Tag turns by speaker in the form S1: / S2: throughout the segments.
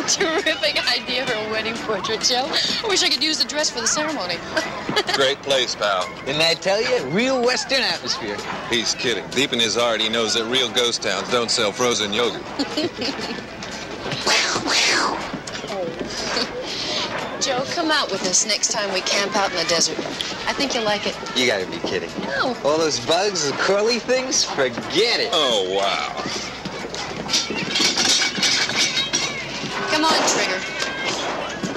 S1: Terrific idea for a wedding portrait, Joe. I wish I could use the dress for the ceremony.
S2: Great place, pal.
S3: Didn't I tell you? Real Western atmosphere.
S2: He's kidding. Deep in his heart, he knows that real ghost towns don't sell frozen yogurt.
S1: Joe, come out with us next time we camp out in the desert. I think you'll like it.
S3: You gotta be kidding.
S1: No.
S3: All those bugs, the curly things, forget it.
S2: Oh, wow.
S1: Come on, Trigger.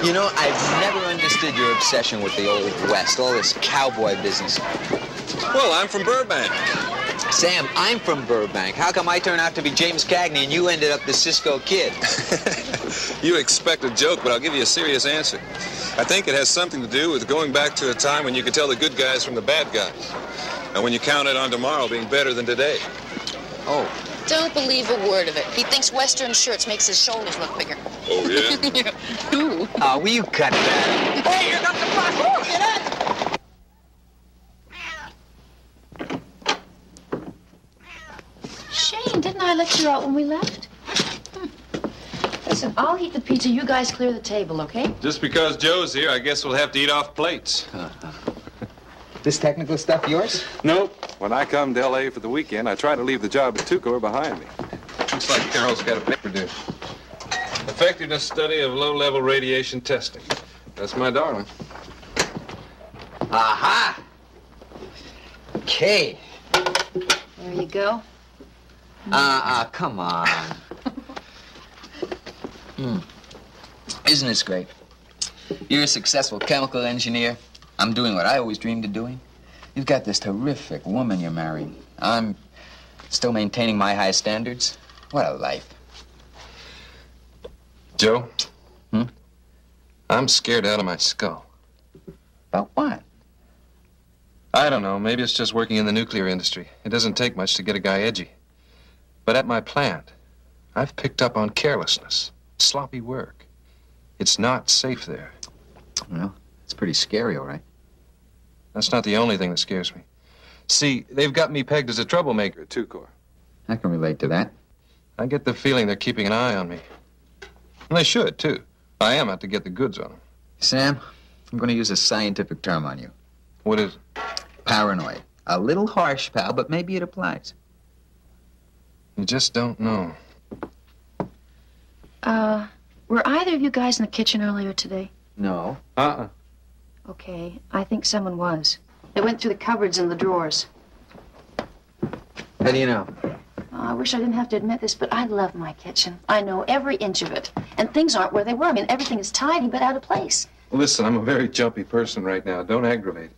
S3: You know, I've never understood your obsession with the Old West, all this cowboy business.
S2: Well, I'm from Burbank.
S3: Sam, I'm from Burbank. How come I turned out to be James Cagney and you ended up the Cisco Kid?
S2: You expect a joke, but I'll give you a serious answer. I think it has something to do with going back to a time when you could tell the good guys from the bad guys. And when you counted on tomorrow being better than today.
S3: Oh.
S1: Don't believe a word of it. He thinks Western shirts makes his shoulders look bigger.
S2: Oh, yeah?
S1: Ooh.
S3: Oh, will you cut that? Hey, here comes the bus! Get out!
S4: Shane, didn't I let you out when we left? Listen, I'll heat the pizza. You guys clear the table, okay?
S2: Just because Joe's here, I guess we'll have to eat off plates.
S3: This technical stuff yours?
S2: Nope. When I come to L.A. for the weekend, I try to leave the job at Tucor behind me. Looks like Carol's got a paper due. Effectiveness study of low-level radiation testing. That's my darling.
S3: Aha! Okay.
S4: There you go.
S3: Come on. Isn't this great? You're a successful chemical engineer. I'm doing what I always dreamed of doing. You've got this terrific woman you're marrying. I'm still maintaining my high standards. What a life.
S2: Joe? I'm scared out of my skull.
S3: About what?
S2: I don't know. Maybe it's just working in the nuclear industry. It doesn't take much to get a guy edgy. But at my plant, I've picked up on carelessness, sloppy work. It's not safe there.
S3: Well, it's pretty scary, all right.
S2: That's not the only thing that scares me. See, they've got me pegged as a troublemaker at Tucor.
S3: I can relate to that.
S2: I get the feeling they're keeping an eye on me. And they should, too. I am out to get the goods on them.
S3: Sam, I'm going to use a scientific term on you.
S2: What is it?
S3: Paranoid. A little harsh, pal, but maybe it applies.
S2: You just don't know.
S4: Were either of you guys in the kitchen earlier today?
S3: No.
S4: Okay, I think someone was. They went through the cupboards and the drawers.
S3: How do you know?
S4: I wish I didn't have to admit this, but I love my kitchen. I know every inch of it. And things aren't where they were. I mean, everything is tidy but out of place.
S2: Listen, I'm a very jumpy person right now. Don't aggravate.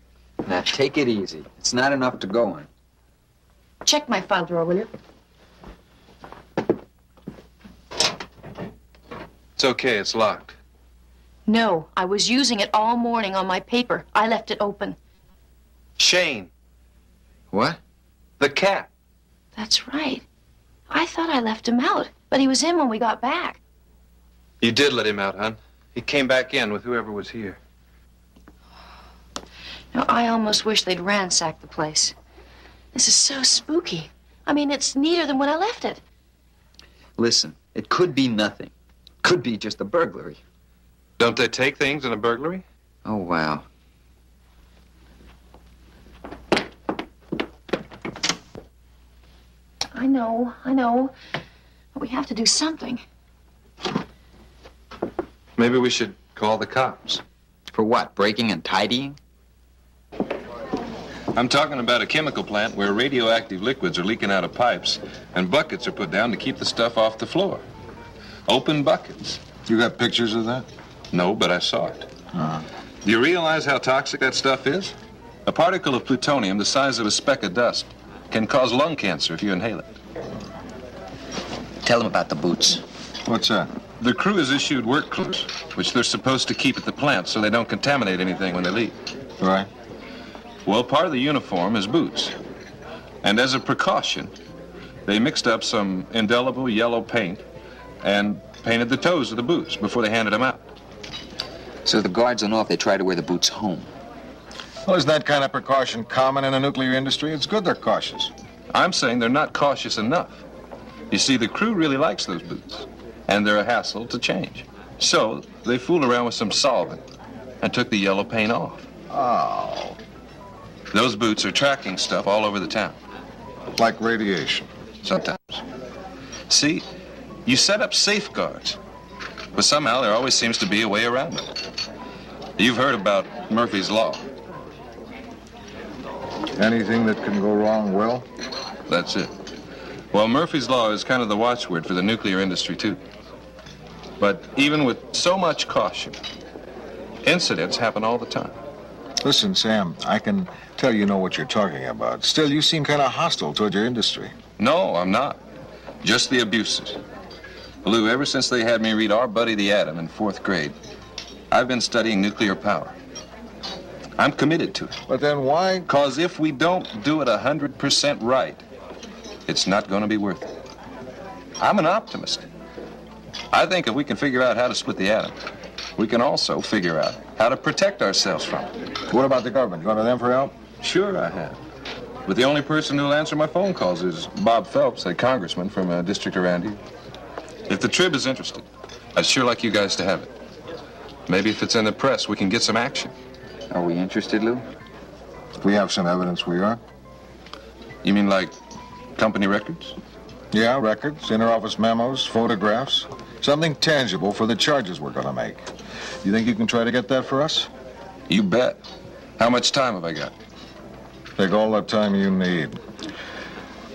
S3: Now, take it easy. It's not enough to go on.
S4: Check my file drawer, will you?
S2: It's okay. It's locked.
S4: No, I was using it all morning on my paper. I left it open.
S2: Shane.
S3: What?
S2: The cat.
S4: That's right. I thought I left him out, but he was in when we got back.
S2: You did let him out, hon. He came back in with whoever was here.
S4: Now, I almost wish they'd ransacked the place. This is so spooky. I mean, it's neater than when I left it.
S3: Listen, it could be nothing. Could be just a burglary.
S2: Don't they take things in a burglary?
S3: Oh, wow.
S4: I know. But we have to do something.
S2: Maybe we should call the cops.
S3: For what, breaking and tidying?
S2: I'm talking about a chemical plant where radioactive liquids are leaking out of pipes and buckets are put down to keep the stuff off the floor. Open buckets.
S5: You got pictures of that?
S2: No, but I saw it. Do you realize how toxic that stuff is? A particle of plutonium the size of a speck of dust can cause lung cancer if you inhale it.
S3: Tell them about the boots.
S5: What's that?
S2: The crew has issued work clothes, which they're supposed to keep at the plant so they don't contaminate anything when they leave.
S5: Right.
S2: Well, part of the uniform is boots. And as a precaution, they mixed up some indelible yellow paint and painted the toes of the boots before they handed them out.
S3: So the guards will know if they try to wear the boots home.
S5: Well, isn't that kind of precaution common in the nuclear industry? It's good they're cautious.
S2: I'm saying they're not cautious enough. You see, the crew really likes those boots. and they're a hassle to change. So they fooled around with some solvent and took the yellow paint off.
S5: Oh,
S2: Those boots are tracking stuff all over the town.
S5: like radiation.
S2: Sometimes. See, you set up safeguards, but somehow there always seems to be a way around them. You've heard about Murphy's Law.
S5: Anything that can go wrong will?
S2: That's it. Well, Murphy's Law is kind of the watchword for the nuclear industry, too. But even with so much caution, incidents happen all the time.
S5: Listen, Sam, I can tell you know what you're talking about. Still, you seem kind of hostile toward your industry.
S2: No, I'm not. Just the abuses. Lou, ever since they had me read Our Buddy the Atom in 4th grade, I've been studying nuclear power. I'm committed to it.
S5: But then why?
S2: Because if we don't do it 100% right, it's not going to be worth it. I'm an optimist. I think if we can figure out how to split the atom, we can also figure out how to protect ourselves from it.
S5: What about the government? You gone to them for help?
S2: Sure, I have. But the only person who'll answer my phone calls is Bob Phelps, a congressman from a district around here. If the Trib is interested, I'd sure like you guys to have it. Maybe if it's in the press, we can get some action.
S3: Are we interested, Lou?
S5: We have some evidence we are.
S2: You mean like company records?
S5: Yeah, records, interoffice memos, photographs. Something tangible for the charges we're going to make. You think you can try to get that for us?
S2: You bet. How much time have I got?
S5: Take all the time you need.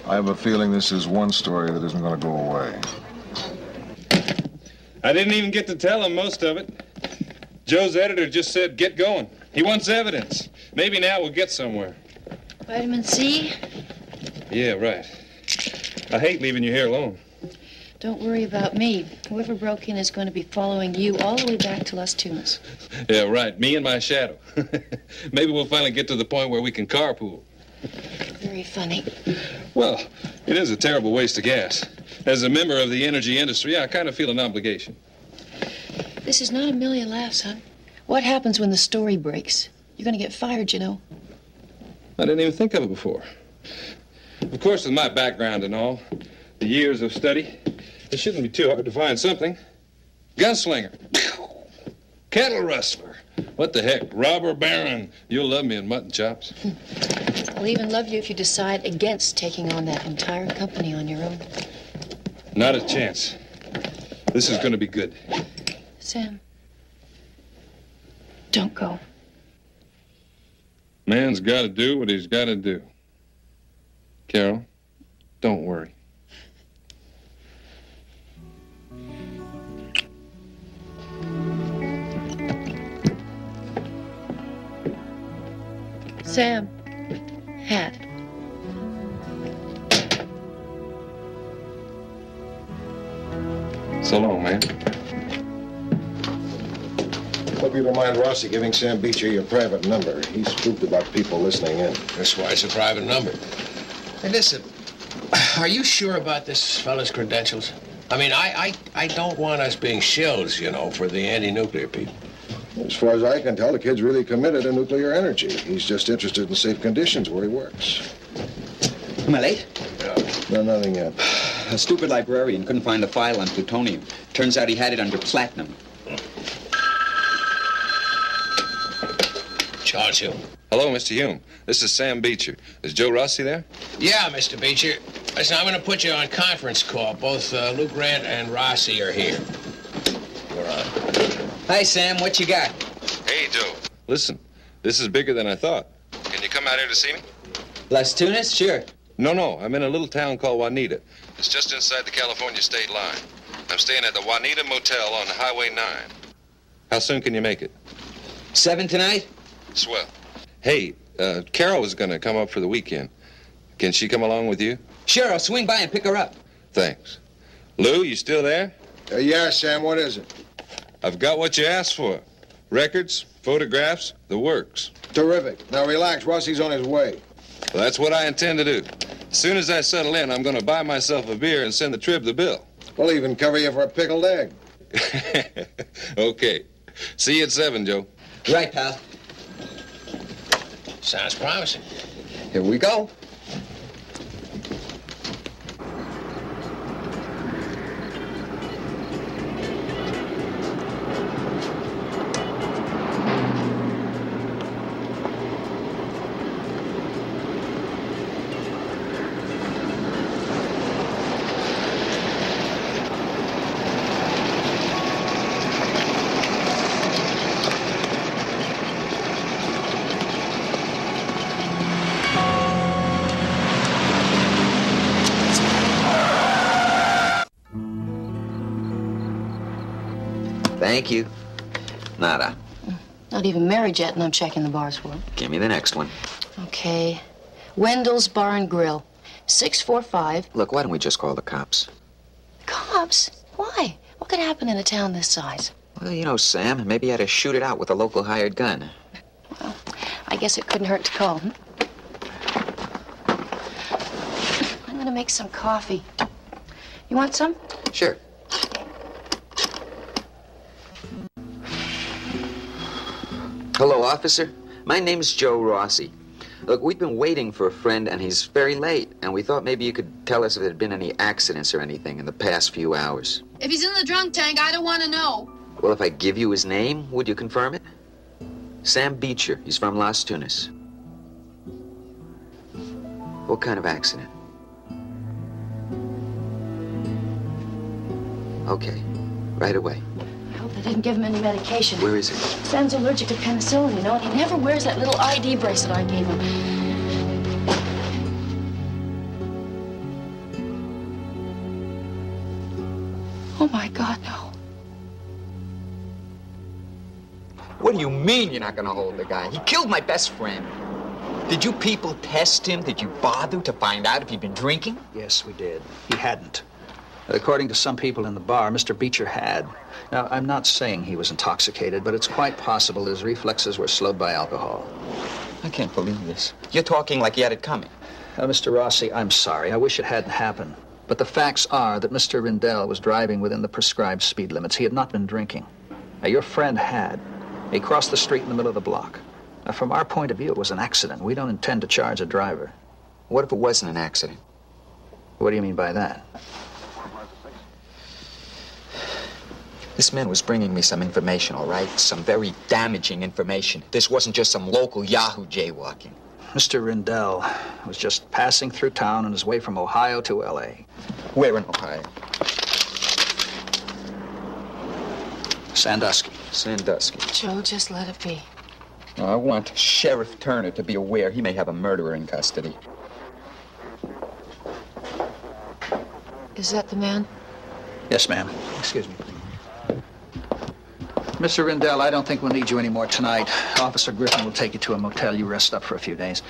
S5: I have a feeling this is one story that isn't going to go away.
S6: I didn't even get to tell him most of it. Joe's editor just said, get going. He wants evidence. Maybe now we'll get somewhere.
S4: Vitamin C?
S6: Yeah, right. I hate leaving you here alone.
S4: Don't worry about me. Whoever broke in is going to be following you all the way back to Las Tunas.
S6: Yeah, right. Me and my shadow. Maybe we'll finally get to the point where we can carpool.
S4: Very funny.
S6: Well, it is a terrible waste of gas. As a member of the energy industry, I kind of feel an obligation.
S4: This is not a million laughs, huh? What happens when the story breaks? You're going to get fired, you know.
S6: I didn't even think of it before. Of course, with my background and all, the years of study, it shouldn't be too hard to find something. Gunslinger. Cattle rustler. What the heck? Robber baron. You'll love me in mutton chops.
S4: I'll even love you if you decide against taking on that entire company on your own.
S6: Not a chance. This is going to be good.
S4: Sam, don't go.
S6: Man's got to do what he's got to do. Carol, don't worry.
S4: Sam, hat.
S6: So long, man.
S5: Hope you don't mind Rossi giving Sam Beecher your private number. He's spooked about people listening in.
S7: That's why it's a private number. Hey, listen, are you sure about this fella's credentials? I mean, I don't want us being shills, you know, for the anti-nuclear people.
S5: As far as I can tell, the kid's really committed to nuclear energy. He's just interested in safe conditions where he works.
S3: Am I late?
S5: No, nothing yet.
S3: A stupid librarian couldn't find the file on plutonium. Turns out he had it under platinum.
S7: Charles Hill.
S6: Hello, Mr. Hume. This is Sam Beecher. Is Joe Rossi there?
S7: Yeah, Mr. Beecher. Listen, I'm going to put you on conference call. Both Lou Grant and Rossi are here. We're on.
S3: Hi, Sam. What you got?
S6: Hey, Joe. Listen, this is bigger than I thought. Can you come out here to see me?
S3: Las Tunas? Sure.
S6: No. I'm in a little town called Juanita. It's just inside the California state line. I'm staying at the Juanita Motel on Highway 9. How soon can you make it?
S3: 7 tonight?
S6: Swell. Hey, Carol was going to come up for the weekend. Can she come along with you?
S3: Sure, I'll swing by and pick her up.
S6: Thanks. Lou, you still there?
S5: Yeah, Sam, what is it?
S6: I've got what you asked for. Records, photographs, the works.
S5: Terrific. Now relax, Rossi's on his way.
S6: Well, that's what I intend to do. As soon as I settle in, I'm going to buy myself a beer and send the Trib the bill.
S5: We'll even cover you for a pickled egg.
S6: Okay. See you at 7, Joe.
S3: Right, pal.
S7: Sounds promising.
S3: Here we go. Thank you. Nada.
S4: Not even married yet, and I'm checking the bars for it.
S3: Give me the next one.
S4: Okay. Wendell's Bar and Grill. 645.
S3: Look, why don't we just call the cops?
S4: Cops? Why? What could happen in a town this size?
S3: Well, you know, Sam, maybe you had to shoot it out with a local hired gun.
S4: Well, I guess it couldn't hurt to call. I'm gonna make some coffee. You want some?
S3: Sure. Hello, officer. My name's Joe Rossi. Look, we've been waiting for a friend, and he's very late, and we thought maybe you could tell us if there had been any accidents or anything in the past few hours.
S1: If he's in the drunk tank, I don't want to know.
S3: Well, if I give you his name, would you confirm it? Sam Beecher. He's from Las Tunas. What kind of accident? Okay, right away.
S4: I hope they didn't give him any medication.
S3: Where is it?
S4: Sam's allergic to penicillin, you know, and he never wears that little ID bracelet I gave him. Oh, my God, no.
S3: What do you mean you're not gonna hold the guy? He killed my best friend. Did you people test him? Did you bother to find out if he'd been drinking?
S8: Yes, we did. He hadn't. According to some people in the bar, Mr. Beecher had. Now, I'm not saying he was intoxicated, but it's quite possible his reflexes were slowed by alcohol.
S3: I can't believe this. You're talking like he had it coming.
S8: Mr. Rossi, I'm sorry. I wish it hadn't happened. But the facts are that Mr. Rindell was driving within the prescribed speed limits. He had not been drinking. Now, your friend had. He crossed the street in the middle of the block. Now, from our point of view, it was an accident. We don't intend to charge a driver.
S3: What if it wasn't an accident?
S8: What do you mean by that?
S3: This man was bringing me some information, all right? Some very damaging information. This wasn't just some local Yahoo jaywalking.
S8: Mr. Rindell was just passing through town on his way from Ohio to L.A.
S3: Where in Ohio?
S8: Sandusky.
S3: Sandusky.
S4: Joe, just let it be.
S3: Now, I want Sheriff Turner to be aware he may have a murderer in custody.
S4: Is that the man?
S8: Yes, ma'am. Excuse me. Mr. Rindell, I don't think we'll need you anymore tonight. Officer Griffin will take you to a motel. You rest up for a few days.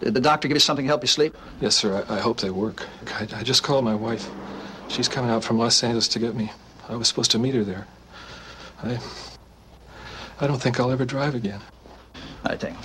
S8: Did the doctor give you something to help you sleep?
S2: Yes, sir. I hope they work. I just called my wife. She's coming out from Los Angeles to get me. I was supposed to meet her there. I don't think I'll ever drive again.
S8: I think.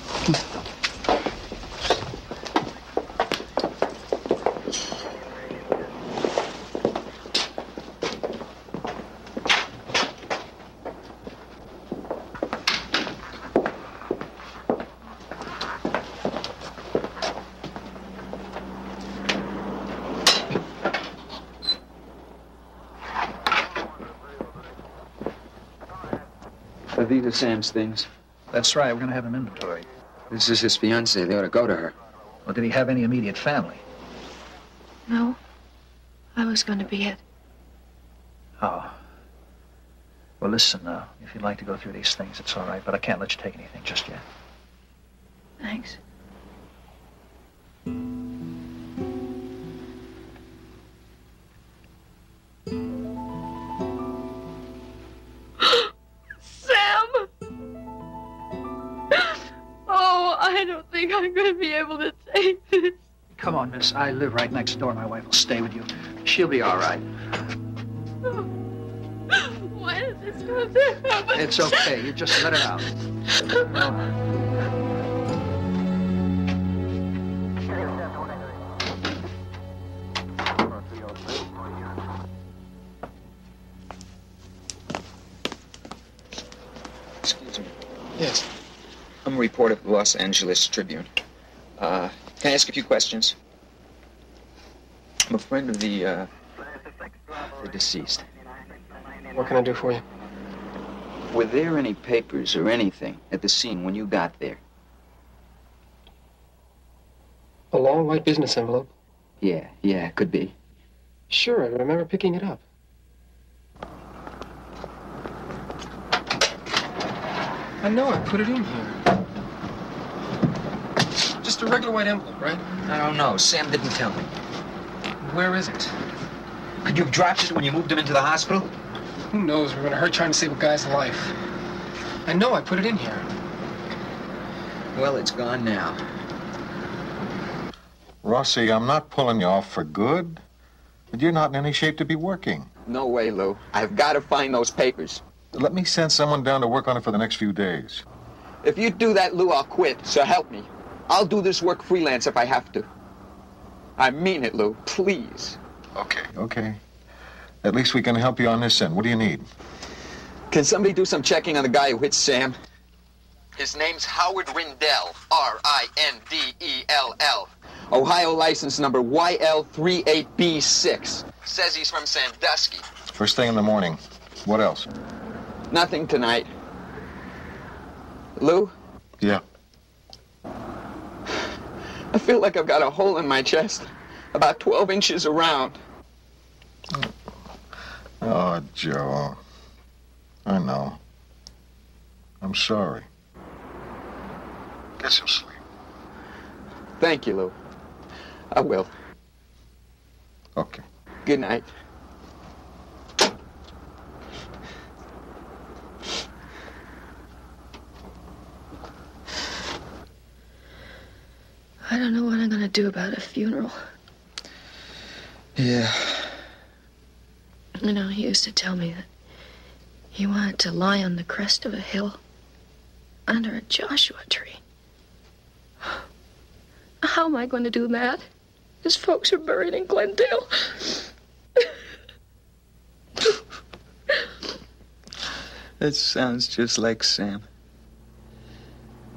S3: These are Sam's things.
S8: That's right. We're going to have him inventory.
S3: This is his fiancée. They ought to go to her.
S8: Well, did he have any immediate family?
S4: No. I was going to be it.
S8: Oh. Well, listen, if you'd like to go through these things, it's all right, but I can't let you take anything just yet.
S4: Thanks.
S1: I don't think I'm going to be able to take this.
S8: Come on, miss. I live right next door. My wife will stay with you. She'll be all right.
S1: Why does this have to happen?
S8: It's okay. You just let her out.
S3: Excuse me.
S2: Yes.
S3: I'm a reporter for the Los Angeles Tribune. Can I ask a few questions? I'm a friend of the deceased.
S2: What can I do for you?
S3: Were there any papers or anything at the scene when you got there?
S2: A long white business envelope?
S3: Yeah, could be.
S2: Sure, I remember picking it up. I know, I put it in here. Just a regular white envelope, right?
S3: I don't know. Sam didn't tell me.
S2: Where is it?
S3: Could you have dropped it when you moved him into the hospital?
S9: Who knows? We're gonna hurt trying to save a guy's life. I know, I put it in here.
S3: Well, it's gone now.
S5: Rossi, I'm not pulling you off for good, but you're not in any shape to be working.
S3: No way, Lou. I've got to find those papers.
S5: Let me send someone down to work on it for the next few days.
S3: If you do that, Lou, I'll quit. So help me. I'll do this work freelance if I have to. I mean it, Lou. Please.
S5: Okay. At least we can help you on this end. What do you need?
S3: Can somebody do some checking on the guy who hit Sam? His name's Howard Rindell. R-I-N-D-E-L-L. Ohio license number YL38B6. Says he's from Sandusky.
S5: First thing in the morning. What else?
S3: Nothing tonight. Lou?
S5: Yeah.
S3: I feel like I've got a hole in my chest, about 12 inches around.
S5: Oh, Joe. I know. I'm sorry. Get some sleep.
S3: Thank you, Lou. I will.
S5: Okay.
S3: Good night.
S4: I don't know what I'm gonna do about a funeral.
S3: Yeah.
S4: You know, he used to tell me that he wanted to lie on the crest of a hill under a Joshua tree. How am I going to do that? His folks are buried in Glendale.
S3: That sounds just like Sam.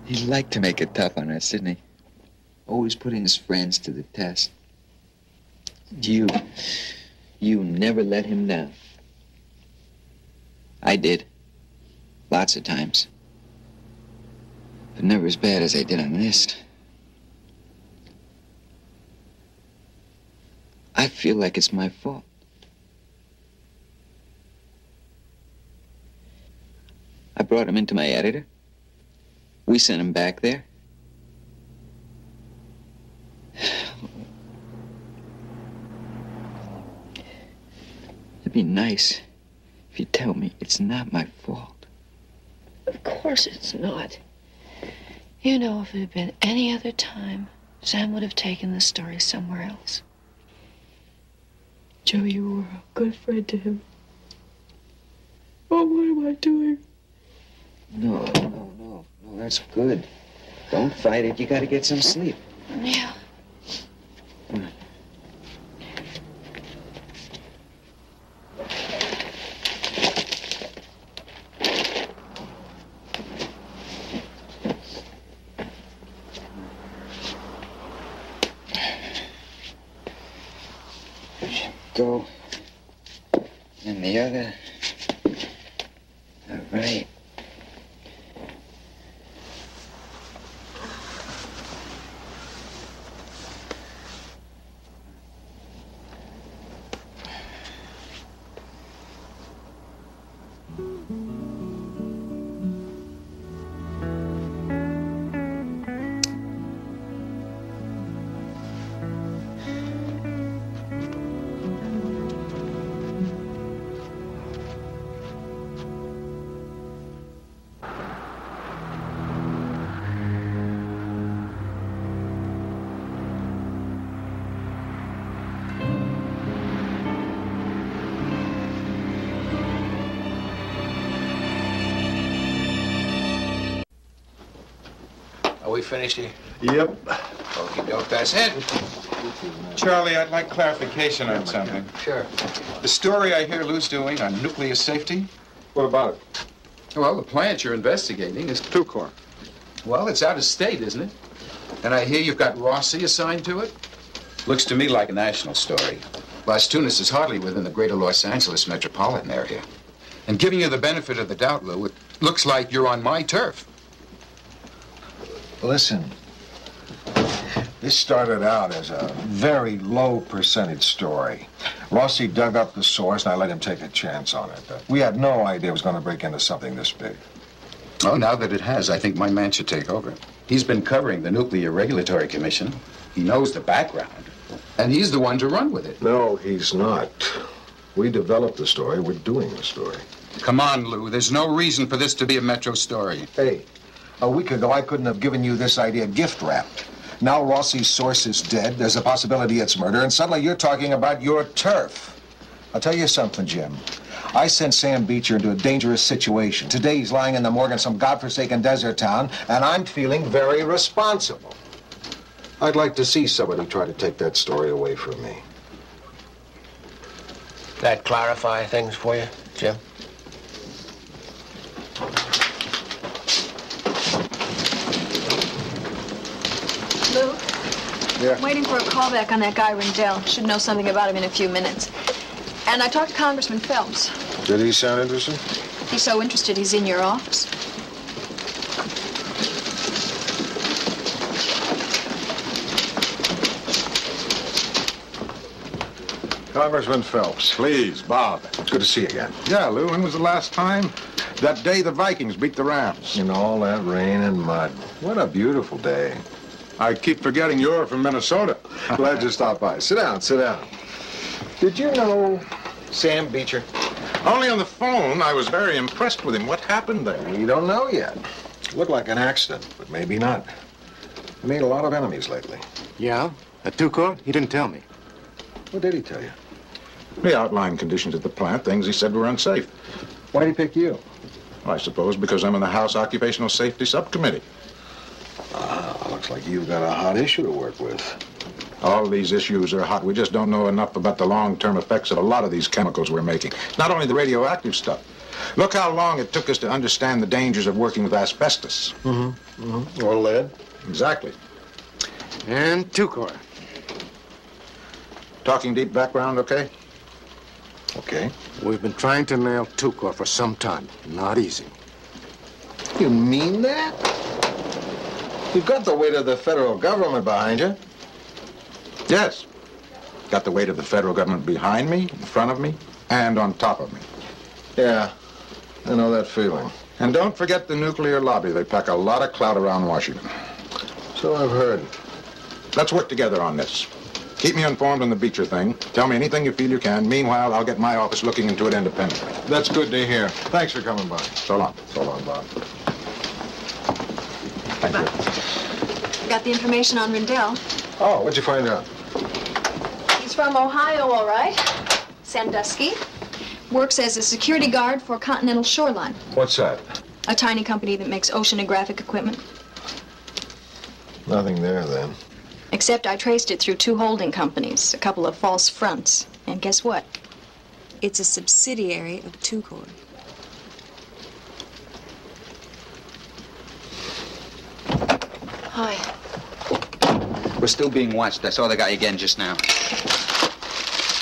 S3: He liked to make it tough on us, didn't he? Always putting his friends to the test. You never let him down. I did. Lots of times. But never as bad as I did on this. I feel like it's my fault. I brought him into my editor. We sent him back there. It'd be nice if you tell me it's not my fault.
S4: Of course it's not. You know, if it had been any other time, Sam would have taken the story somewhere else. Joe, you were a good friend to him. Oh, what am I doing?
S3: No, that's good. Don't fight it. You gotta get some sleep.
S4: Yeah.
S3: Come on. Go. And the other. All right.
S7: Are we finished here?
S10: Yep.
S7: Okie doke, that's it.
S10: Charlie, I'd like clarification on something.
S7: Sure.
S10: The story I hear Lou's doing on nuclear safety?
S6: What about it? Well, the plant you're investigating is
S10: Two-core.
S6: well, it's out of state, isn't it? And I hear you've got Rossi assigned to it?
S10: Looks to me like a national story.
S6: Las Tunas is hardly within the greater Los Angeles metropolitan area. And giving you the benefit of the doubt, Lou, it looks like you're on my turf.
S5: Listen, this started out as a very low percentage story. Rossi dug up the source, and I let him take a chance on it. We had no idea it was going to break into something this big.
S6: Oh, now that it has, I think my man should take over. He's been covering the Nuclear Regulatory Commission. He knows the background. And he's the one to run with it.
S5: No, he's not. We developed the story. We're doing the story.
S10: Come on, Lou. There's no reason for this to be a Metro story.
S5: Hey, a week ago, I couldn't have given you this idea gift-wrapped. Now Rossi's source is dead. There's a possibility it's murder, and suddenly you're talking about your turf. I'll tell you something, Jim. I sent Sam Beecher into a dangerous situation. Today he's lying in the morgue in some godforsaken desert town, and I'm feeling very responsible. I'd like to see somebody try to take that story away from me.
S7: That clarify things for you, Jim?
S4: Lou?
S5: Yeah?
S4: I'm waiting for a call back on that guy Rendell. Should know something about him in a few minutes. And I talked to Congressman Phelps.
S5: Did he sound interested?
S4: He's so interested he's in your office.
S5: Congressman Phelps.
S10: Please, Bob.
S5: Good to see you again.
S10: Yeah, Lou, when was the last time? That day the Vikings beat the Rams.
S5: In all that rain and mud. What a beautiful day.
S10: I keep forgetting you're from Minnesota.
S5: Glad you stopped by. Sit down, sit down. Did you know Sam Beecher?
S10: Only on the phone. I was very impressed with him. What happened there?
S5: We don't know yet. Looked like an accident, but maybe not. He made a lot of enemies lately.
S7: Yeah? At Tucor? He didn't tell me.
S5: What did he tell you?
S10: He outlined conditions at the plant, things he said were unsafe.
S5: Why'd he pick you?
S10: I suppose because I'm in the House Occupational Safety Subcommittee.
S5: Ah, looks like you've got a hot issue to work with.
S10: All these issues are hot. We just don't know enough about the long-term effects of a lot of these chemicals we're making. Not only the radioactive stuff. Look how long it took us to understand the dangers of working with asbestos.
S5: Or lead.
S10: Exactly.
S7: And Tucor.
S10: Talking deep background, okay?
S5: Okay.
S7: We've been trying to nail Tucor for some time. Not easy.
S5: You mean that? You've got the weight of the federal government behind you.
S10: Yes. Got the weight of the federal government behind me, in front of me, and on top of me.
S5: Yeah, I know that feeling.
S10: And don't forget the nuclear lobby. They pack a lot of clout around Washington.
S5: So I've heard.
S10: Let's work together on this. Keep me informed on the Beecher thing. Tell me anything you feel you can. Meanwhile, I'll get my office looking into it independently.
S5: That's good to hear. Thanks for coming by.
S10: So long.
S5: So long, Bob.
S10: Thank you.
S4: Got the information on Rendell.
S5: Oh, what'd you find out?
S4: He's from Ohio, all right. Sandusky. Works as a security guard for Continental Shoreline,
S5: What's that?
S4: a tiny company that makes oceanographic equipment.
S5: Nothing there, then.
S4: Except I traced it through 2 holding companies, a couple of false fronts. And guess what? It's a subsidiary of Tucor. Hi.
S3: We're still being watched. I saw the guy again just now.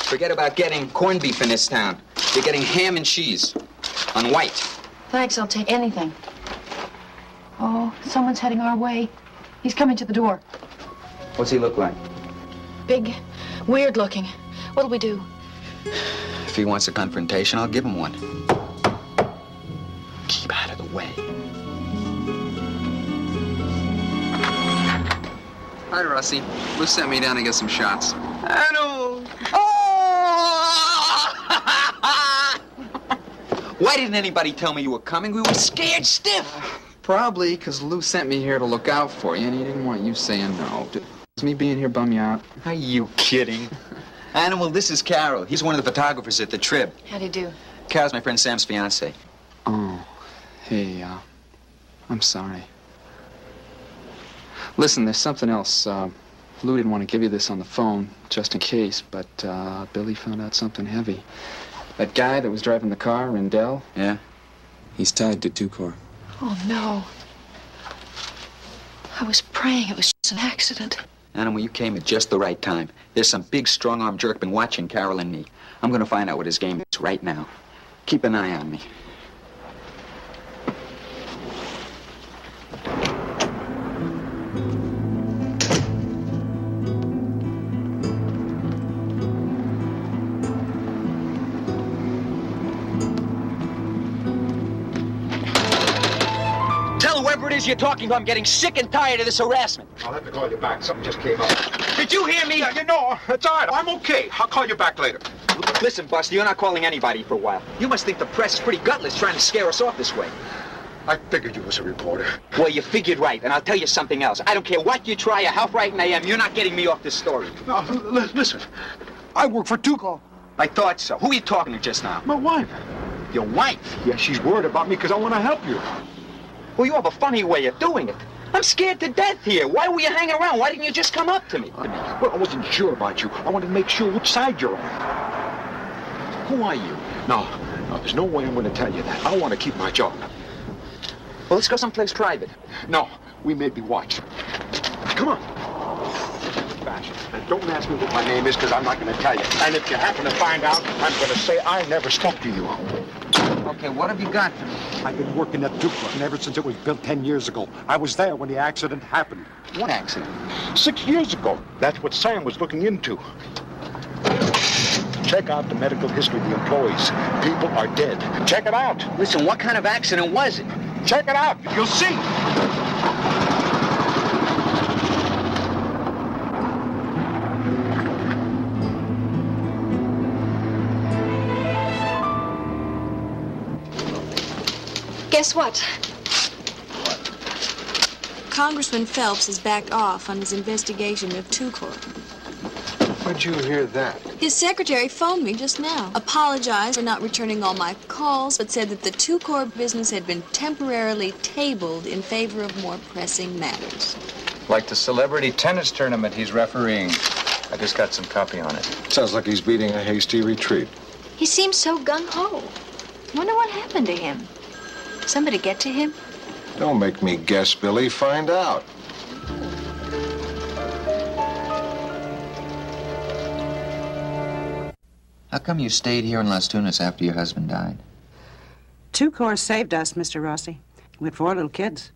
S3: Forget about getting corned beef in this town. You're getting ham and cheese on white.
S4: Thanks, I'll take anything. Oh, someone's heading our way. He's coming to the door.
S3: What's he look like?
S4: Big, weird looking. What'll we do?
S3: If he wants a confrontation, I'll give him one. Keep out of the way. Hi, Rossi. Lou sent me down to get some shots. I know. Why didn't anybody tell me you were coming? We were scared stiff.
S11: Probably because Lou sent me here to look out for you, and he didn't want you saying no. Does me being here bum you out?
S3: Are you kidding? Animal, this is Carol. He's one of the photographers at the Trib.
S4: How'd he do?
S3: Carol's my friend Sam's fiancée.
S11: Oh, hey, I'm sorry. Listen, there's something else. Lou didn't want to give you this on the phone, just in case, but Billy found out something heavy. That guy that was driving the car, Rendell?
S3: Yeah?
S11: He's tied to Tucor.
S4: Oh, no. I was praying it was just an accident.
S3: Animal, you came at just the right time. There's some big, strong-armed jerk been watching Carol and me. I'm gonna find out what his game is right now. Keep an eye on me. Whoever it is you're talking to, I'm getting sick and tired of this harassment.
S5: I'll have to call you back. Something just came up.
S10: Did you hear me? You know, it's all right. I'm okay. I'll call you back later.
S12: Listen, Buster, you're not calling anybody for a while. You must think the press is pretty gutless trying to scare us off this way.
S5: I figured you was a reporter.
S12: Well, you figured right, and I'll tell you something else. I don't care what you try or how frightened I am, you're not getting me off this story.
S5: No, listen. I work for Tuco.
S12: I thought so. Who are you talking to just now?
S5: My wife.
S12: Your wife?
S5: Yeah, she's worried about me because I want to help you.
S12: Well, you have a funny way of doing it. I'm scared to death here. Why were you hanging around? Why didn't you just come up to me?
S5: Well, I wasn't sure about you. I wanted to make sure which side you're on.
S12: Who are you?
S5: No, there's no way I'm going to tell you that. I want to keep my job.
S12: Well, let's go someplace private.
S5: No, we may be watched. Come on. And don't ask me what my name is, because I'm not going to tell you. And if you happen to find out, I'm going to say I never spoke to you.
S12: Okay, what have you got for me?
S5: I've been working at Dupla, and ever since it was built 10 years ago. I was there when the accident happened.
S12: What accident?
S5: 6 years ago. That's what Sam was looking into. Check out the medical history of the employees. People are dead. Check it out.
S12: Listen, what kind of accident was it?
S5: Check it out. You'll see.
S4: Guess what?
S13: Congressman Phelps has backed off on his investigation of Tucor.
S5: Where'd you hear that?
S13: His secretary phoned me just now. Apologized for not returning all my calls, but said that the Tucor business had been temporarily tabled in favor of more pressing matters.
S2: Like the celebrity tennis tournament he's refereeing. I just got some copy on it.
S5: Sounds like he's beating a hasty retreat.
S4: He seems so gung-ho. Wonder what happened to him. Somebody get to him?
S5: Don't make me guess, Billy. Find out.
S3: How come you stayed here in Las Tunas after your husband died?
S14: Tucor saved us, Mr. Rossi. We had 4 little kids.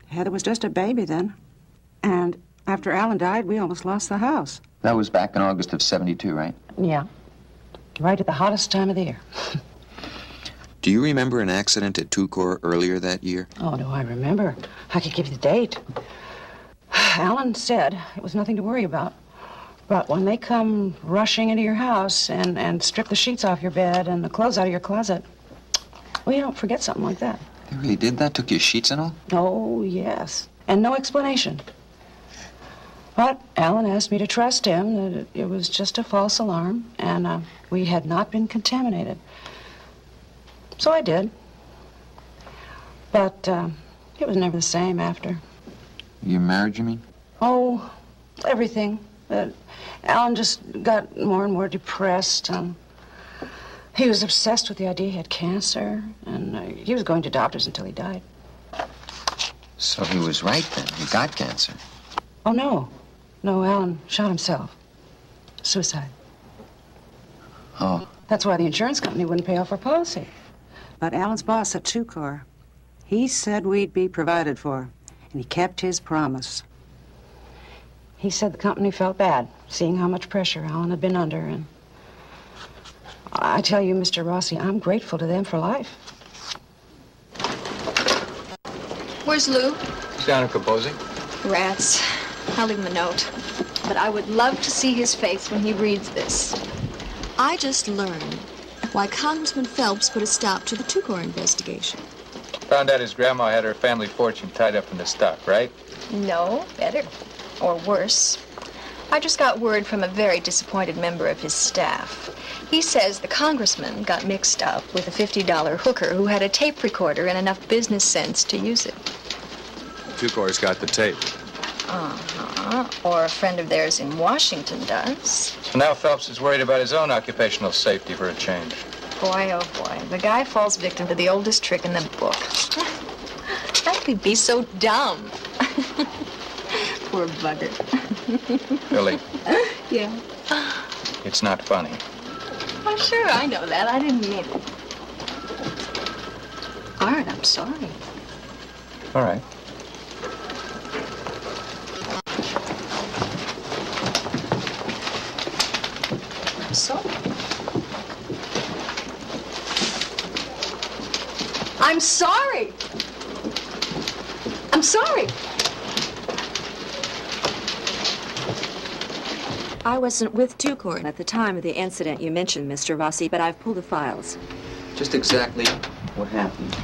S14: Heather was just a baby then. And after Alan died, we almost lost the house.
S3: That was back in August of '72, right?
S14: Yeah. Right at the hottest time of the year.
S3: Do you remember an accident at Tucor earlier that year?
S14: Oh, do I remember? I could give you the date. Alan said it was nothing to worry about. But when they come rushing into your house and strip the sheets off your bed and the clothes out of your closet, well, you don't forget something like that.
S3: They really did that? Took your sheets and all?
S14: Oh, yes. And no explanation. But Alan asked me to trust him, that it was just a false alarm, and we had not been contaminated. So I did. But it was never the same after.
S3: You married, you mean?
S14: Oh, everything. Alan just got more and more depressed. He was obsessed with the idea he had cancer, and he was going to doctors until he died.
S3: So he was right then. He got cancer.
S14: Oh, no. No, Alan shot himself. Suicide.
S3: Oh.
S14: That's why the insurance company wouldn't pay off our policy. But Alan's boss at Tucor, he said we'd be provided for, and he kept his promise. He said the company felt bad, seeing how much pressure Alan had been under, and I tell you, Mr. Rossi, I'm grateful to them for life.
S4: Where's Lou?
S2: He's down in composing.
S4: Rats. I'll leave him a note. But I would love to see his face when he reads this.
S13: I just learned why Congressman Phelps put a stop to the Tucor investigation.
S2: Found out his grandma had her family fortune tied up in the stock, right?
S4: No, better. Or worse. I just got word from a very disappointed member of his staff. He says the congressman got mixed up with a $50 hooker who had a tape recorder and enough business sense to use it.
S2: Tucor's got the tape.
S4: Uh-huh. Or a friend of theirs in Washington does.
S2: So now Phelps is worried about his own occupational safety for a change.
S4: Boy, oh boy. The guy falls victim to the oldest trick in the book. How could he be so dumb? Poor bugger.
S2: Billy.
S4: Yeah.
S2: It's not funny.
S4: Oh, sure, I know that. I didn't mean it. Art, I'm sorry.
S2: All right.
S4: So? I'm sorry. I'm sorry.
S15: I wasn't with Two-Court at the time of the incident you mentioned, Mr. Rossi, but I've pulled the files.
S3: Just exactly what happened?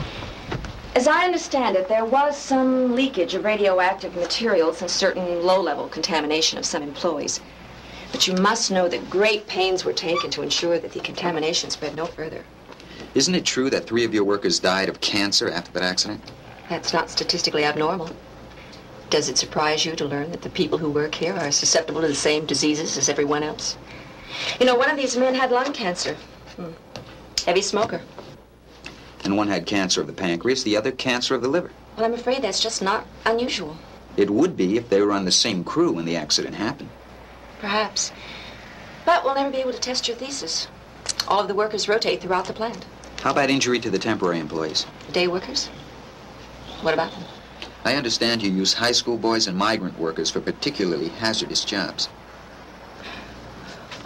S15: As I understand it, there was some leakage of radioactive materials and certain low-level contamination of some employees. But you must know that great pains were taken to ensure that the contamination spread no further.
S3: Isn't it true that 3 of your workers died of cancer after that accident?
S15: That's not statistically abnormal. Does it surprise you to learn that the people who work here are susceptible to the same diseases as everyone else? You know, one of these men had lung cancer. Heavy smoker.
S3: And one had cancer of the pancreas, the other cancer of the liver.
S15: Well, I'm afraid that's just not unusual.
S3: It would be if they were on the same crew when the accident happened.
S15: Perhaps. But we'll never be able to test your thesis. All of the workers rotate throughout the plant.
S3: How about injury to the temporary employees?
S15: The day workers? What about them?
S3: I understand you use high school boys and migrant workers for particularly hazardous jobs.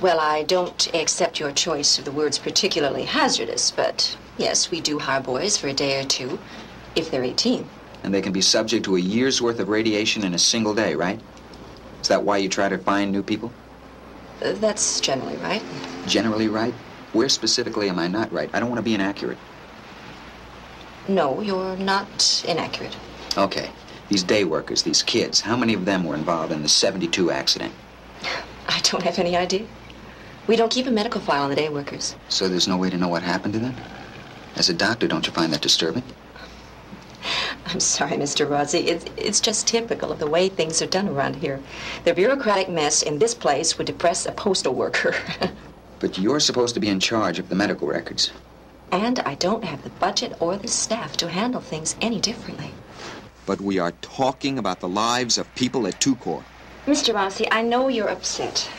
S15: Well, I don't accept your choice of the words particularly hazardous, but yes, we do hire boys for a day or two, if they're 18.
S3: And they can be subject to a year's worth of radiation in a single day, right? Is that why you try to find new people?
S15: That's generally right.
S3: Generally right? Where specifically am I not right? I don't want to be inaccurate.
S15: No, you're not inaccurate.
S3: Okay. These day workers, these kids, how many of them were involved in the 72 accident?
S15: I don't have any idea. We don't keep a medical file on the day workers.
S3: So there's no way to know what happened to them? As a doctor, don't you find that disturbing?
S15: I'm sorry, Mr. Rossi. It's just typical of the way things are done around here. The bureaucratic mess in this place would depress a postal worker.
S3: But you're supposed to be in charge of the medical records.
S15: And I don't have the budget or the staff to handle things any differently.
S3: But we are talking about the lives of people at Two-Court.
S15: Mr. Rossi, I know you're upset.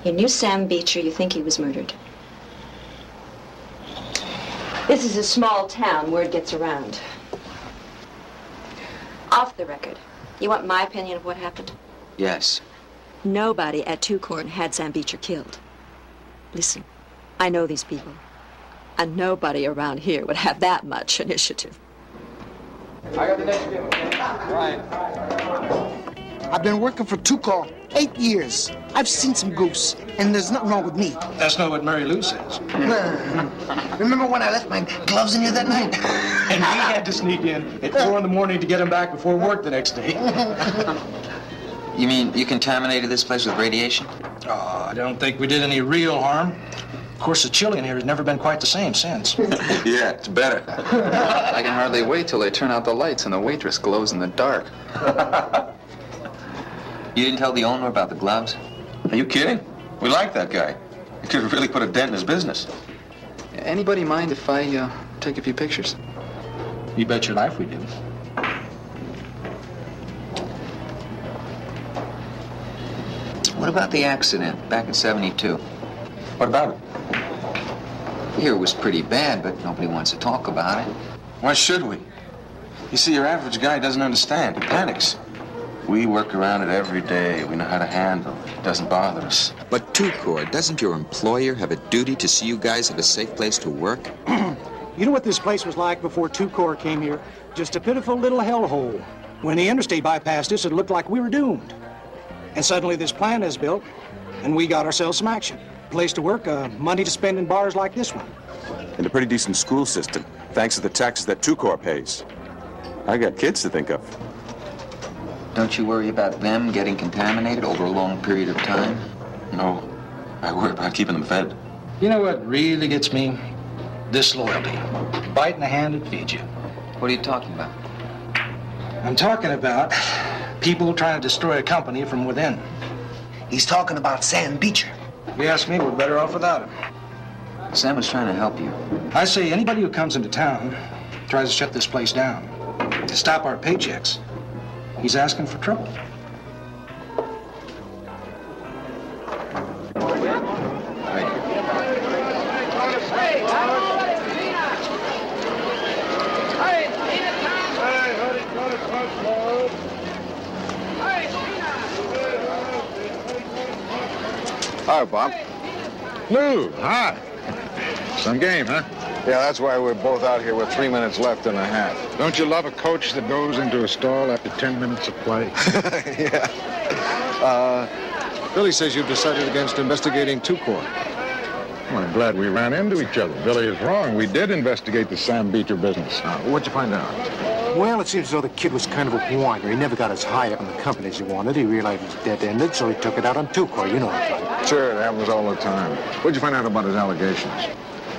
S15: You knew Sam Beecher. You think he was murdered. This is a small town. Word gets around. Off the record, you want my opinion of what happened?
S3: Yes.
S15: Nobody at Two-Court had Sam Beecher killed. Listen, I know these people. And nobody around here would have that much initiative.
S16: I got the next bill. Right.
S17: I've been working for Two-Court 8 years. I've seen some goose, and there's nothing wrong with me.
S7: That's not what Mary Lou says.
S17: Remember when I left my gloves in here that night?
S7: And we had to sneak in at 4 in the morning to get them back before work the next day.
S3: You mean you contaminated this place with radiation?
S7: Oh, I don't think we did any real harm. Of course, the chili in here has never been quite the same since.
S6: Yeah, it's better.
S11: I can hardly wait till they turn out the lights and the waitress glows in the dark.
S3: You didn't tell the owner about the gloves?
S6: Are you kidding? We like that guy. He could have really put a dent in his business.
S11: Anybody mind if I take a few pictures?
S7: You bet your life we do.
S3: What about the accident back in 72?
S6: What about it?
S3: Here was pretty bad, but nobody wants to talk about it.
S6: Why should we? You see, your average guy doesn't understand. He panics. We work around it every day. We know how to handle it. It doesn't bother us.
S3: But Two-Court, doesn't your employer have a duty to see you guys have a safe place to work?
S18: You know what this place was like before Two-Court came here? Just a pitiful little hellhole. When the interstate bypassed us, it looked like we were doomed. And suddenly this plant is built, and we got ourselves some action. Place to work, money to spend in bars like this one.
S19: And a pretty decent school system, thanks to the taxes that Two-Court pays. I got kids to think of.
S3: Don't you worry about them getting contaminated over a long period of time?
S6: No. I worry about keeping them fed.
S7: You know what really gets me? Disloyalty. Bite in the hand that feeds you.
S3: What are you talking about?
S7: I'm talking about people trying to destroy a company from within.
S17: He's talking about Sam Beecher.
S7: If you ask me, we're better off without him.
S3: Sam was trying to help you.
S7: I say anybody who comes into town tries to shut this place down, to stop our paychecks, he's asking for trouble.
S10: Hi, Bob.
S5: Lou, hi.
S10: Some game, huh?
S5: Yeah, that's why we're both out here with 3 minutes left and a half.
S10: Don't you love a coach that goes into a stall after 10 minutes of play?
S5: Yeah. Billy says you've decided against investigating 2 Corps.
S10: Well, I'm glad we ran into each other. Billy is wrong. We did investigate the Sam Beecher business.
S5: What'd you find out?
S17: Well, it seems as though the kid was kind of a whiner. He never got as high up in the company as he wanted. He realized it was dead-ended, so he took it out on 2 Corps. You know what it's like.
S10: Sure, it happens all the time.
S5: What'd you find out about his allegations?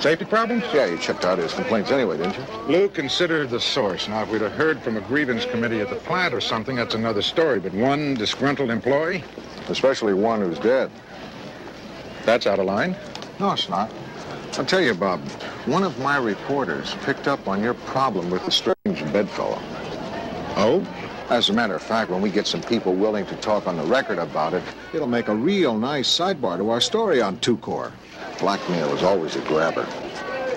S10: Safety problems?
S5: Yeah, you checked out his complaints anyway, didn't you?
S10: Lou considered the source. Now, if we'd have heard from a grievance committee at the plant or something, that's another story. But one disgruntled employee?
S5: Especially one who's dead.
S10: That's out of line.
S5: No, it's not. I'll tell you, Bob, one of my reporters picked up on your problem with the strange bedfellow.
S10: Oh?
S5: As a matter of fact, when we get some people willing to talk on the record about it, it'll make a real nice sidebar to our story on 2 Corps. Blackmail is always a grabber.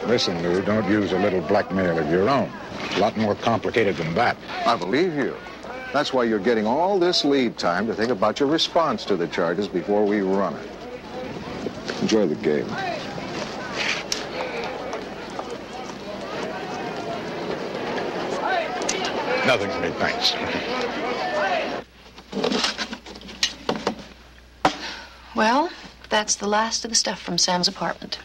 S10: Listen, Lou, don't use a little blackmail of your own. It's a lot more complicated than that.
S5: I believe you. That's why you're getting all this lead time to think about your response to the charges before we run it. Enjoy the game.
S10: Nothing for me, thanks.
S1: Well, that's the last of the stuff from Sam's apartment.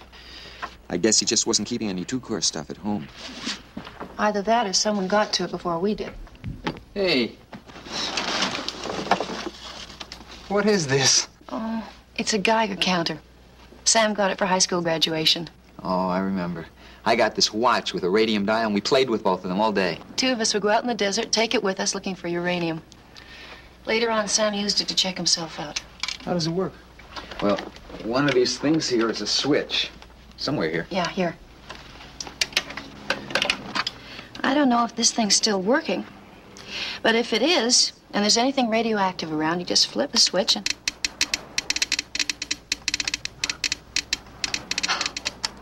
S3: I guess he just wasn't keeping any 2 Corps stuff at home.
S1: Either that or someone got to it before we did.
S11: Hey. What is this?
S1: Oh, it's a Geiger counter. Sam got it for high school graduation.
S3: Oh, I remember. I got this watch with a radium dial, and we played with both of them all day.
S1: 2 of us would go out in the desert, take it with us looking for uranium. Later on, Sam used it to check himself out.
S11: How does it work?
S3: Well, one of these things here is a switch. Somewhere here.
S1: Yeah, here. I don't know if this thing's still working, but if it is, and there's anything radioactive around, you just flip the switch and...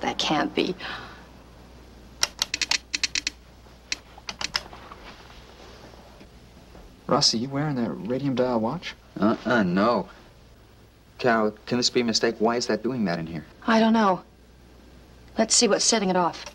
S1: That can't be.
S11: Rossi, you wearing that radium dial watch?
S3: No. Cal, can this be a mistake? Why is that doing that in here?
S1: I don't know. Let's see what's setting it off.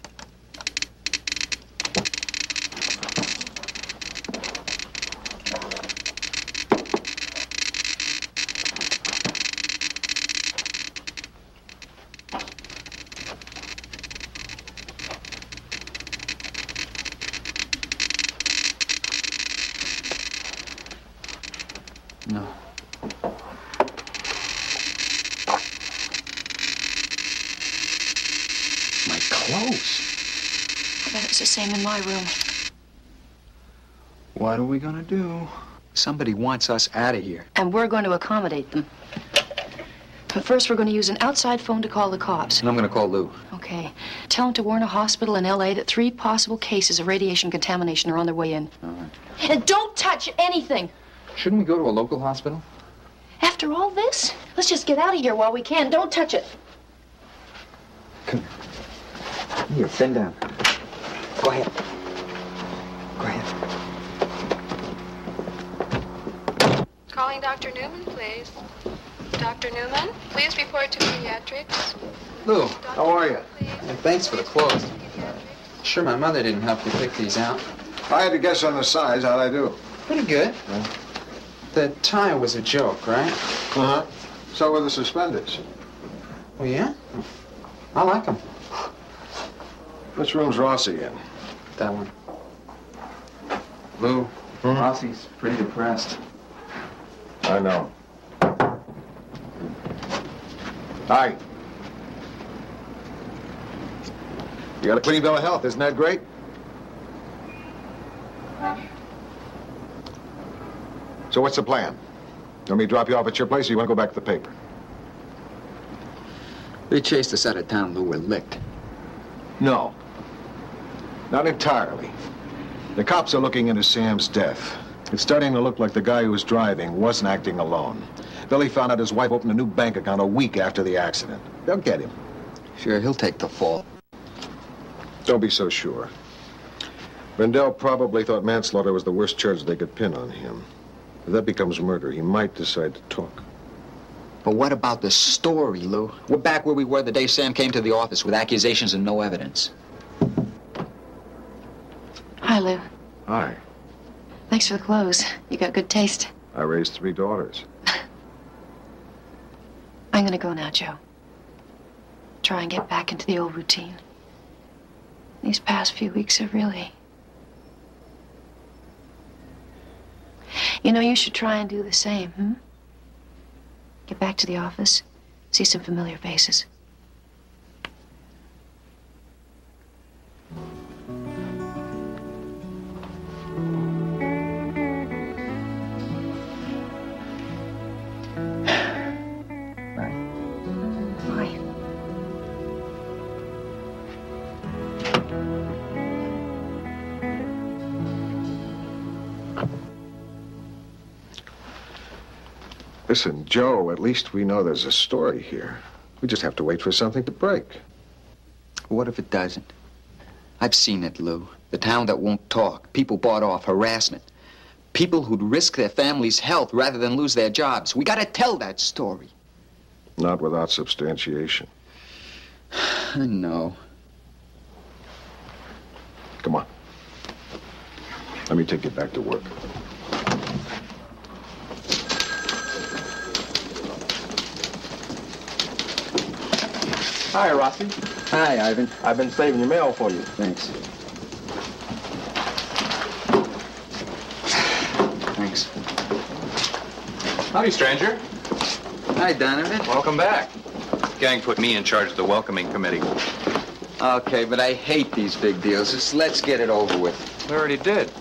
S11: No.
S3: My clothes.
S1: I bet it's the same in my room.
S11: What are we gonna do?
S3: Somebody wants us out of here.
S1: And we're going to accommodate them. But first, we're going to use an outside phone to call the cops.
S3: And I'm going to call Lou.
S1: Okay. Tell them to warn a hospital in L.A. that 3 possible cases of radiation contamination are on their way in.
S3: All right.
S1: And don't touch anything.
S11: Shouldn't we go to a local hospital?
S1: After all this, let's just get out of here while we can. Don't touch it.
S3: Come here, bend down. Go ahead. Go ahead.
S20: Calling Dr. Newman, please. Dr. Newman, please report to pediatrics.
S11: Lou,
S5: How are you?
S11: and thanks for the clothes. Sure, my mother didn't help you pick these out.
S5: I had to guess on the size. How'd I do?
S11: Pretty good. The tie was a joke, right?
S5: Uh-huh. So were the suspenders.
S11: Well, yeah. I like them.
S5: Which room's Rossi in?
S11: That one. Lou, Rossi's pretty depressed.
S5: I know. Hi. You got a clean bill of health, isn't that great? So what's the plan? You want me to drop you off at your place, or you want to go back to the paper?
S3: They chased us out of town, Lou. We're licked.
S5: No. Not entirely. The cops are looking into Sam's death. It's starting to look like the guy who was driving wasn't acting alone. Billy found out his wife opened a new bank account a week after the accident. They'll get him.
S3: Sure, he'll take the fall.
S5: Don't be so sure. Rendell probably thought manslaughter was the worst charge they could pin on him. If that becomes murder, he might decide to talk.
S3: But what about the story, Lou? We're back where we were the day Sam came to the office with accusations and no evidence.
S1: Hi, Lou.
S5: Hi.
S1: Thanks for the clothes. You got good taste.
S5: I raised 3 daughters.
S1: I'm gonna go now, Joe. Try and get back into the old routine. These past few weeks have really... You know, you should try and do the same, hmm? Get back to the office, see some familiar faces.
S5: Listen, Joe, at least we know there's a story here. We just have to wait for something to break.
S3: What if it doesn't? I've seen it, Lou. The town that won't talk. People bought off, harassment. People who'd risk their family's health rather than lose their jobs. We gotta tell that story.
S5: Not without substantiation.
S3: No.
S5: Come on. Let me take you back to work.
S16: Hi, Rossi.
S3: Hi, Ivan.
S16: I've been saving your mail for you.
S3: Thanks. Thanks.
S21: Howdy, stranger.
S3: Hi, Donovan.
S21: Welcome back. Gang put me in charge of the welcoming committee.
S3: Okay, but I hate these big deals. Just let's get it over with.
S21: We already did.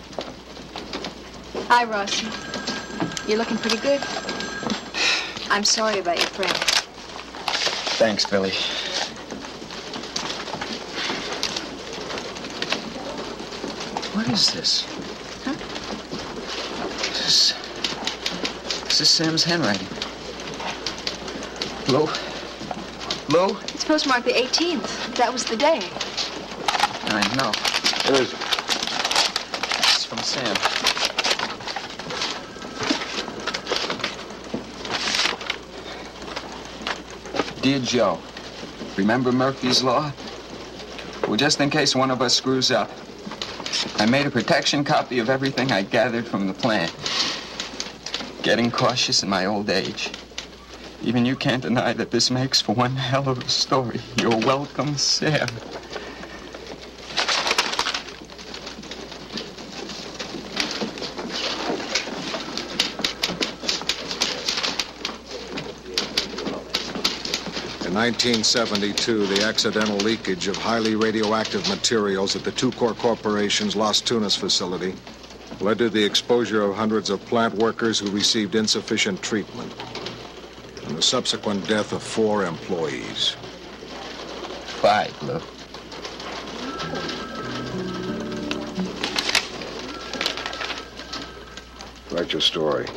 S4: Hi, Rossi. You're looking pretty good. I'm sorry about your friend.
S3: Thanks, Billy. What is this?
S4: Huh?
S3: This is Sam's handwriting. Lou? Lou?
S4: It's postmarked the 18th. That was the day.
S3: I know.
S5: Where is it?
S3: It's from Sam. Dear Joe, remember Murphy's Law? Well, just in case one of us screws up, I made a protection copy of everything I gathered from the plant. Getting cautious in my old age. Even you can't deny that this makes for one hell of a story. You're welcome, Sam.
S5: In 1972, the accidental leakage of highly radioactive materials at the Two-Core Corporation's Las Tunas facility led to the exposure of hundreds of plant workers who received insufficient treatment and the subsequent death of 4 employees.
S3: 5, Lou.
S5: Write your story.